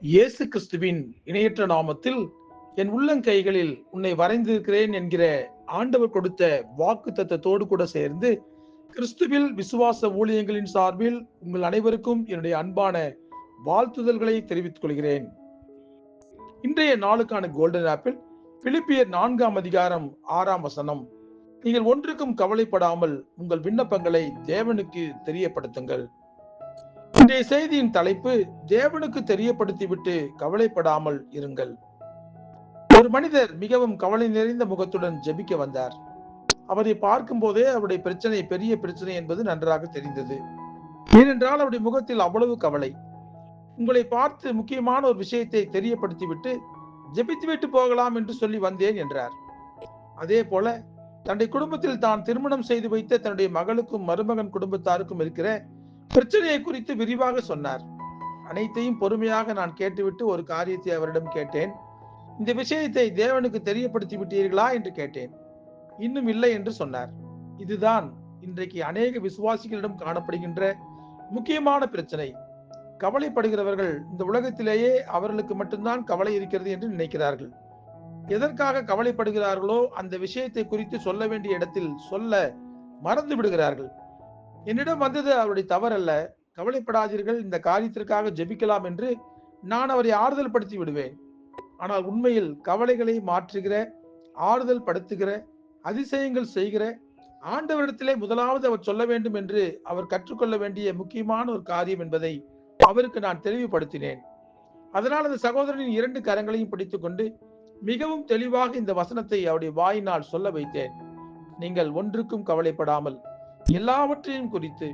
இயேசு கிறிஸ்துவின் இணையற்ற நாமத்தில் என் உள்ளங்கைகளில் உன்னை வரைந்திருக்கிறேன் என்கிற ஆண்டவர் கொடுத்த வாக்கு தத்தத்தோடு கூட சேர்ந்து கிறிஸ்துவில் விசுவாச ஊழியங்களின் சார்பில் உங்கள் அனைவருக்கும் என்னுடைய அன்பான வாழ்த்துதல்களை தெரிவித்துக் கொள்கிறேன். இன்றைய நாளுக்கான கோல்டன் ஆப்பிள் பிலிப்பியர் 4ஆம் அதிகாரம் 6ஆம் வசனம். நீங்கள் ஒன்றுக்கும் கவலைப்படாமல் உங்கள் விண்ணப்பங்களை தேவனுக்கு தெரியப்படுத்துங்கள். இன்றைய செய்தியின் தலைப்பு, தேவனுக்கு தெரியப்படுத்திவிட்டு கவலைப்படாமல் இருங்கள். ஒரு மனிதர் மிகவும் கவலை நிறைந்த முகத்துடன் ஜெபிக்க வந்தார். அவரை பார்க்கும் போதே அவருடைய பிரச்சனை பெரிய பிரச்சனை என்பது நன்றாக தெரிந்தது. ஏனென்றால் அவருடைய முகத்தில் அவ்வளவு கவலை. உங்களை பார்த்து முக்கியமான ஒரு விஷயத்தை தெரியப்படுத்திவிட்டு ஜெபித்துவிட்டு போகலாம் என்று சொல்லி வந்தேன் என்றார். அதே போல தன்னுடைய குடும்பத்தில் தான் திருமணம் செய்து வைத்த தன்னுடைய மகளுக்கும் மருமகன் குடும்பத்தாருக்கும் இருக்கிற பிரச்சனையை குறித்து விரிவாக சொன்னார். அனைத்தையும் பொறுமையாக நான் கேட்டுவிட்டு ஒரு காரியத்தை அவரிடம் கேட்டேன். இந்த விஷயத்தை தேவனுக்கு தெரியப்படுத்தி விட்டீர்களா என்று கேட்டேன். இன்னும் இல்லை என்று சொன்னார். இதுதான் இன்றைக்கு அநேக விசுவாசிகளிடம் காணப்படுகின்ற முக்கியமான பிரச்சனை. கவலைப்படுகிறவர்கள் இந்த உலகத்திலேயே அவர்களுக்கு மட்டும்தான் கவலை இருக்கிறது என்று நினைக்கிறார்கள். எதற்காக கவலைப்படுகிறார்களோ அந்த விஷயத்தை குறித்து சொல்ல வேண்டிய இடத்தில் சொல்ல மறந்து விடுகிறார்கள். என்னிடம் வந்தது அவருடைய தவறல்ல. கவலைப்படாதீர்கள், இந்த காரியத்திற்காக ஜெபிக்கலாம் என்று நான் அவரை ஆறுதல் படுத்தி விடுவேன். ஆனால் உண்மையில் கவலைகளை மாற்றுகிற, ஆறுதல் படுத்துகிற, அதிசயங்கள் செய்கிற ஆண்டவரிடத்திலே முதலாவது அவர் சொல்ல வேண்டும் என்று அவர் கற்றுக்கொள்ள வேண்டிய முக்கியமான ஒரு காரியம் என்பதை அவருக்கு நான் தெளிவுபடுத்தினேன். அதனால் அந்த சகோதரனின் 2 கரங்களையும் பிடித்துக் கொண்டு மிகவும் தெளிவாக இந்த வசனத்தை அவருடைய வாயினால் சொல்ல வைத்தேன். நீங்கள் ஒன்றுக்கும் கவலைப்படாமல் எல்லாவற்றையும் குறித்து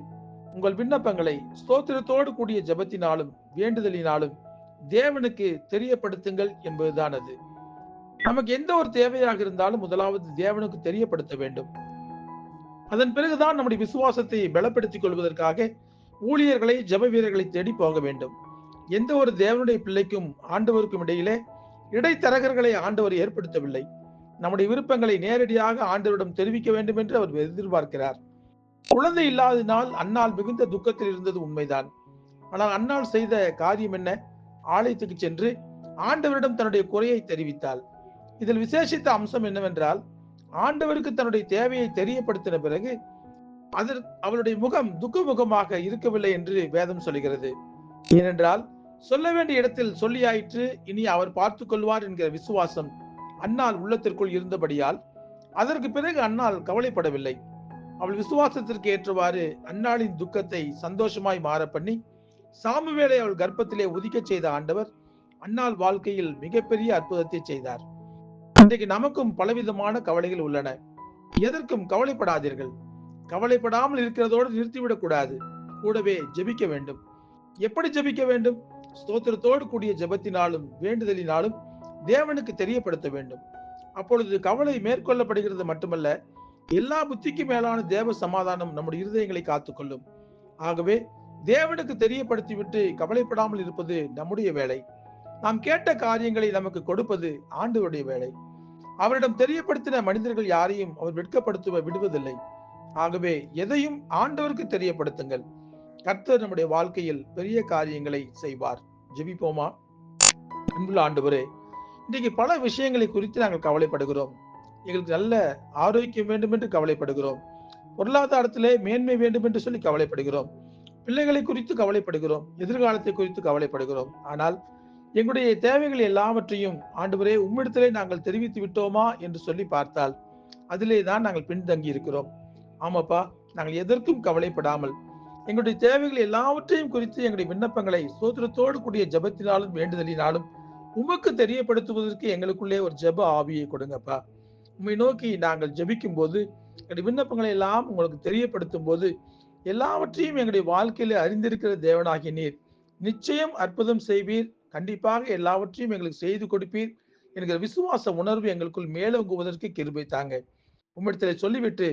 உங்கள் விண்ணப்பங்களை ஸ்தோத்திரத்தோடு கூடிய ஜெபத்தினாலும் வேண்டுதலினாலும் தேவனுக்கு தெரியப்படுத்துங்கள் என்பதுதான் அது. நமக்கு எந்த ஒரு தேவையாக இருந்தாலும் முதலாவது தேவனுக்கு தெரியப்படுத்த வேண்டும். அதன் பிறகுதான் நம்முடைய விசுவாசத்தை பலப்படுத்திக் கொள்வதற்காக ஊழியர்களை, ஜெப வீரர்களை தேடி போக வேண்டும். எந்த ஒரு தேவனுடைய பிள்ளைக்கும் ஆண்டவருக்கும் இடையிலே இடைத்தரகர்களை ஆண்டவர் ஏற்படுத்தவில்லை. நம்முடைய விருப்பங்களை நேரடியாக ஆண்டவரிடம் தெரிவிக்க வேண்டும் என்று அவர் எதிர்பார்க்கிறார். குழந்தை இல்லாததினால் அன்னாள் மிகுந்த துக்கத்தில் இருந்தது உண்மைதான். ஆனால் அன்னாள் செய்த காரியம் என்ன? ஆலயத்துக்கு சென்று ஆண்டவரிடம் தன்னுடைய குறையை தெரிவித்தாள். இதில் விசேஷித்த அம்சம் என்னவென்றால், ஆண்டவருக்கு தன்னுடைய தேவையை தெரியப்படுத்தின பிறகு அவளுடைய முகம் துக்க முகமாக இருக்கவில்லை என்று வேதம் சொல்கிறது. ஏனென்றால் சொல்ல வேண்டிய இடத்தில் சொல்லியாயிற்று, இனி அவர் பார்த்துக் கொள்வார் என்கிற விசுவாசம் அன்னாள் உள்ளத்திற்குள் இருந்தபடியால் அதற்கு பிறகு அன்னாள் கவலைப்படவில்லை. அவள் விசுவாசத்திற்கு ஏற்றவாறு அன்னாளின் துக்கத்தை சந்தோஷமாய் மாற பண்ணி சாமுவேலை அவள் கர்ப்பத்திலே உதிக்க செய்த ஆண்டவர் அன்னாள் வாழ்க்கையில் மிகப்பெரிய அற்புதத்தை செய்தார். இன்றைக்கு நமக்கும் பலவிதமான கவலைகள் உள்ளன. எதற்கும் கவலைப்படாதீர்கள். கவலைப்படாமல் இருக்கிறதோடு நிறுத்திவிடக் கூடாது. கூடவே ஜெபிக்க வேண்டும். எப்படி ஜெபிக்க வேண்டும்? ஸ்தோத்திரத்தோடு கூடிய ஜெபத்தினாலும் வேண்டுதலினாலும் தேவனுக்கு தெரியப்படுத்த வேண்டும். அப்பொழுது கவலை மேற்கொள்ளப்படுகிறது மட்டுமல்ல, எல்லா புத்திக்கு மேலான தேவ சமாதானம் நம்முடைய இருதயங்களை காத்துக்கொள்ளும். ஆகவே தேவனுக்கு தெரியப்படுத்திவிட்டு கவலைப்படாமல் இருப்பது நம்முடைய வேலை. நாம் கேட்ட காரியங்களை நமக்கு கொடுப்பது ஆண்டவருடைய வேலை. அவரிடம் தெரியப்படுத்தின மனிதர்கள் யாரையும் அவர் வெட்கப்படுத்த விடுவதில்லை. ஆகவே எதையும் ஆண்டவருக்கு தெரியப்படுத்துங்கள். கர்த்தர் நம்முடைய வாழ்க்கையில் பெரிய காரியங்களை செய்வார். ஜெபிப்போமா? அன்புள்ள ஆண்டவரே, இன்றைக்கு பல விஷயங்களை குறித்து நாங்கள் கவலைப்படுகிறோம். எங்களுக்கு நல்ல ஆரோக்கியம் வேண்டும் என்று கவலைப்படுகிறோம். பொருளாதாரத்திலே மேன்மை வேண்டும் என்று சொல்லி கவலைப்படுகிறோம். பிள்ளைகளை குறித்து கவலைப்படுகிறோம். எதிர்காலத்தை குறித்து கவலைப்படுகிறோம். ஆனால் எங்களுடைய தேவைகள் எல்லாவற்றையும் ஆண்டவரே உம்மிடத்திலே நாங்கள் தெரிவித்து விட்டோமா என்று சொல்லி பார்த்தால் அதிலே தான் நாங்கள் பின்தங்கி இருக்கிறோம். ஆமாப்பா, நாங்கள் எதற்கும் கவலைப்படாமல் எங்களுடைய தேவைகள் எல்லாவற்றையும் குறித்து எங்களுடைய விண்ணப்பங்களை ஸ்தோத்திரத்தோடு கூடிய ஜெபத்தினாலும் வேண்டுதலினாலும் உமக்கு தெரியப்படுத்துவதற்கு எங்களுக்குள்ளே ஒரு ஜெப ஆவியை கொடுங்கப்பா. உம்மை நோக்கி நாங்கள் ஜெபிக்கும் போது எங்களுடைய விண்ணப்பங்களை எல்லாம் உங்களுக்கு தெரியப்படுத்தும் போது எல்லாவற்றையும் எங்களுடைய வாழ்க்கையில அறிந்திருக்கிற தேவனாகிய நீர் நிச்சயம் அற்புதம் செய்வீர். கண்டிப்பாக எல்லாவற்றையும் எங்களுக்கு செய்து கொடுப்பீர் என்கிற விசுவாச உணர்வு எங்களுக்குள் மேலோங்குவதற்கு கிருபை தாங்க. உம்மிடத்திலே சொல்லிவிட்டு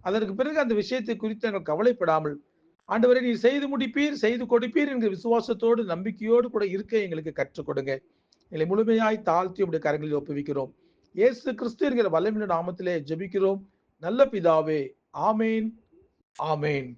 அதற்கு பிறகு அந்த விஷயத்தை குறித்து நாங்கள் கவலைப்படாமல் ஆண்டவரை நீர் செய்து முடிப்பீர், செய்து கொடுப்பீர் என்கிற விசுவாசத்தோடு நம்பிக்கையோடு கூட இருக்க எங்களுக்கு கற்றுக் கொடுங்க. எங்களை முழுமையாய் தாழ்த்தி உடைய கரங்களில் ஒப்புவிக்கிறோம். இயேசு கிறிஸ்து என்கிற வல்லமையுள்ள நாமத்திலே ஜெபிக்கிறோம் நல்ல பிதாவே. ஆமேன், ஆமேன்.